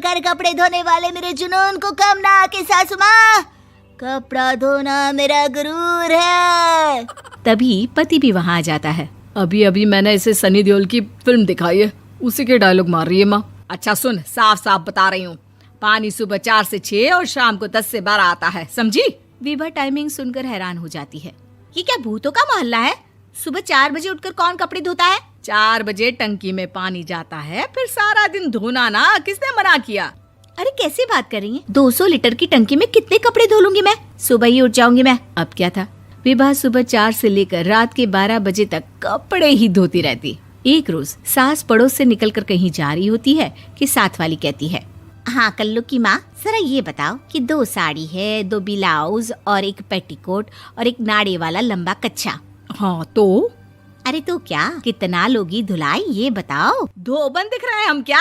कर कपड़े धोने वाले मेरे जुनून को कम ना आके सासू माँ, कपड़ा धोना मेरा गुरूर है। तभी पति भी वहाँ आ जाता है। अभी अभी मैंने इसे सनी देओल की फिल्म दिखाई है, उसी के डायलॉग मार रही है माँ। अच्छा सुन, साफ साफ बता रही हूँ, पानी सुबह 4 से 6 और शाम को 10 से 12 आता है, समझी? विभा टाइमिंग सुनकर हैरान हो जाती है। ये क्या भूतों का मोहल्ला है? सुबह 4 बजे उठकर कौन कपड़े धोता है? 4 बजे टंकी में पानी जाता है, फिर सारा दिन धोना ना, किसने मना किया? अरे कैसे बात कर रही हैं? 200 लीटर की टंकी में कितने कपड़े धो लूंगी मैं? सुबह ही उठ जाऊंगी मैं। अब क्या था, विभा सुबह 4 से लेकर रात के 12 बजे तक कपड़े ही धोती रहती। एक रोज सास पड़ोस से निकलकर कहीं जा रही होती है कि साथ वाली कहती है, हाँ कल्लू की माँ, जरा ये बताओ कि 2 साड़ी है, 2 ब्लाउज और एक पेटीकोट और एक नाड़े वाला लंबा कच्छा। हाँ तो? अरे तो क्या, कितना लोगी धुलाई ये बताओ। धोबन दिख रहे हैं हम क्या?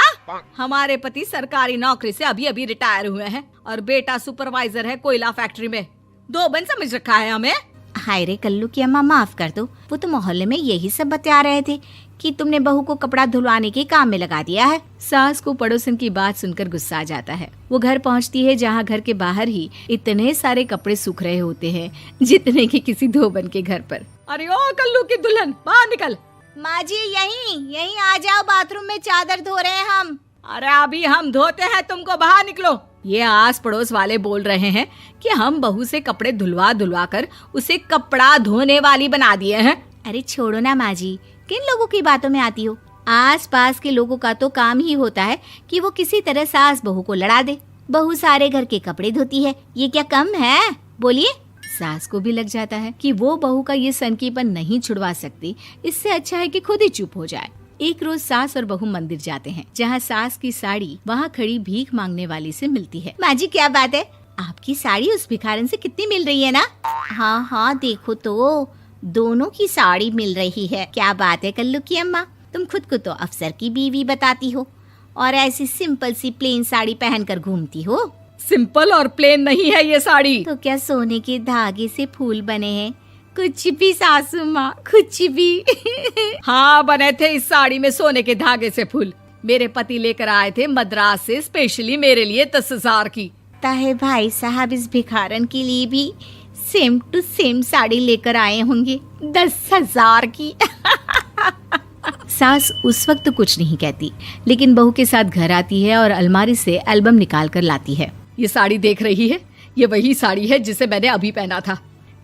हमारे पति सरकारी नौकरी से अभी अभी रिटायर हुए हैं और बेटा सुपरवाइजर है कोयला फैक्ट्री में। धोबन समझ रखा है हमें? हाय रे कल्लू की अम्मा, माफ कर दो, वो तो मोहल्ले में यही सब बता रहे थे कि तुमने बहू को कपड़ा धुलवाने के काम में लगा दिया है। सास को पड़ोसन की बात सुनकर गुस्सा आ जाता है। वो घर पहुंचती है जहां घर के बाहर ही इतने सारे कपड़े सूख रहे होते हैं जितने कि किसी धोबन के घर पर। अरे ओ कल्लू की दुल्हन, बाहर निकल। माँ जी यहीं आ जाओ, बाथरूम में चादर धो रहे हैं हम। अरे अभी हम धोते हैं, तुमको बाहर निकलो। ये आस पड़ोस वाले बोल रहे हैं कि हम बहू से कपड़े धुलवा कर उसे कपड़ा धोने वाली बना दिए हैं। अरे छोड़ो ना माँ जी, किन लोगों की बातों में आती हो? आस पास के लोगों का तो काम ही होता है कि वो किसी तरह सास बहू को लड़ा दे। बहू सारे घर के कपड़े धोती है, ये क्या कम है? बोलिए। सास को भी लग जाता है कि वो बहू का ये सनकीपन नहीं छुड़वा सकती, इससे अच्छा है कि खुद ही चुप हो जाए। एक रोज सास और बहू मंदिर जाते हैं, जहाँ सास की साड़ी वहाँ खड़ी भीख मांगने वाली से मिलती है। माँ जी क्या बात है, आपकी साड़ी उस भिखारन से कितनी मिल रही है ना? हाँ देखो तो, दोनों की साड़ी मिल रही है। क्या बात है कल्लू की अम्मा, तुम खुद को तो अफसर की बीवी बताती हो और ऐसी सिंपल सी प्लेन साड़ी पहनकर घूमती हो। सिंपल और प्लेन नहीं है ये साड़ी। तो क्या सोने के धागे से फूल बने हैं? कुछ भी सासू माँ, कुछ भी। हाँ बने थे इस साड़ी में सोने के धागे से फूल। मेरे पति लेकर आए थे मद्रास से स्पेशली मेरे लिए 10,000 की। ताहे भाई साहब इस भिखारन के लिए भी सेम टू सेम साड़ी लेकर आए होंगे 10,000 की। सास उस वक्त कुछ नहीं कहती, लेकिन बहू के साथ घर आती है और अलमारी से एल्बम निकाल कर लाती है। ये साड़ी देख रही है, ये वही साड़ी है जिसे मैंने अभी पहना था।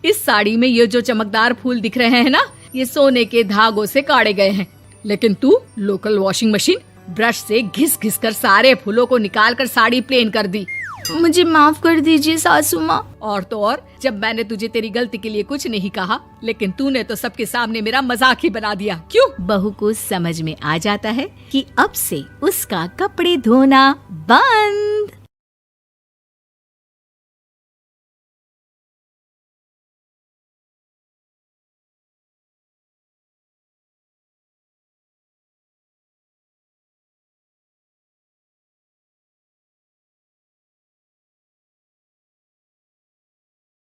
इस साड़ी में ये जो चमकदार फूल दिख रहे हैं ना, ये सोने के धागों से काटे गए हैं। लेकिन तू लोकल वॉशिंग मशीन ब्रश से घिस घिस कर सारे फूलों को निकाल कर साड़ी प्लेन कर दी। मुझे माफ कर दीजिए सासू माँ। और तो और, जब मैंने तुझे तेरी गलती के लिए कुछ नहीं कहा, लेकिन तूने तो सबके सामने मेरा मजाक ही बना दिया। क्यों? बहू को समझ में आ जाता है कि अब से उसका कपड़े धोना बंद।